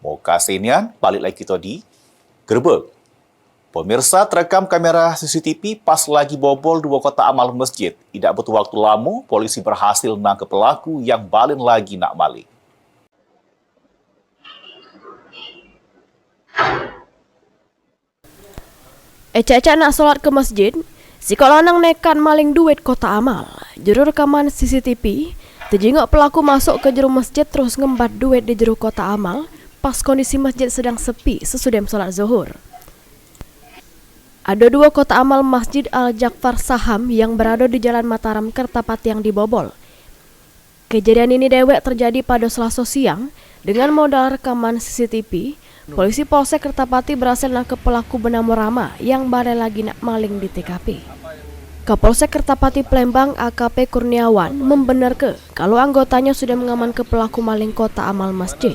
Mau kasihnya balik lagi kita di gerbek. Pemirsa, terekam kamera CCTV pas lagi bobol dua kotak amal masjid. Tidak butuh waktu lama, polisi berhasil menangkap pelaku yang balik lagi nak maling. Ecek-ecek nak sholat ke masjid, si lanang nekat maling duit kotak amal. Juru rekaman CCTV, terjengok pelaku masuk ke juru masjid terus ngembat duit di juru kotak amal pas kondisi masjid sedang sepi sesudah sholat zuhur. Ada dua kotak amal Masjid Al-Jakfar Saham yang berada di Jalan Mataram, Kertapati yang dibobol. Kejadian ini dewek terjadi pada Selasa siang. Dengan modal rekaman CCTV, polisi Polsek Kertapati berhasil nangkep pelaku bernama Rama yang balik lagi nak maling di TKP. Kapolsek Kertapati Plembang AKP Kurniawan membenarkan kalau anggotanya sudah mengamankan pelaku maling kotak amal masjid.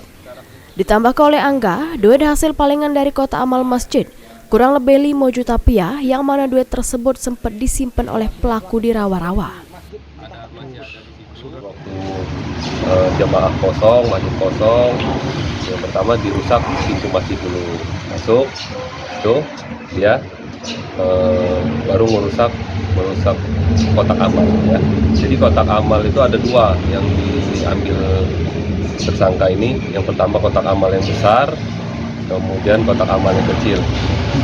Ditambahkan oleh Angga, duit hasil palingan dari kotak amal masjid kurang lebih 5 juta rupiah yang mana duit tersebut sempat disimpan oleh pelaku di rawa-rawa. Jamaah kosong, masjid kosong. Yang pertama dirusak pintu masjid dulu, masuk, itu ya, baru merusak kotak amal ya. Jadi kotak amal itu ada dua yang diambil tersangka ini. Yang pertama kotak amal yang besar, kemudian kotak amal yang kecil.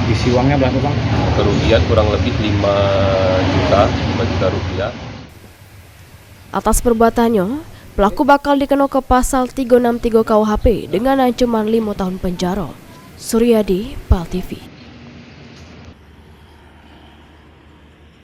Isi uangnya berapa, Bang? Kerugian kurang lebih 5 juta rupiah. Atas perbuatannya, pelaku bakal dikenal ke pasal 363 KUHP dengan ancaman 5 tahun penjara. Suryadi, PAL TV.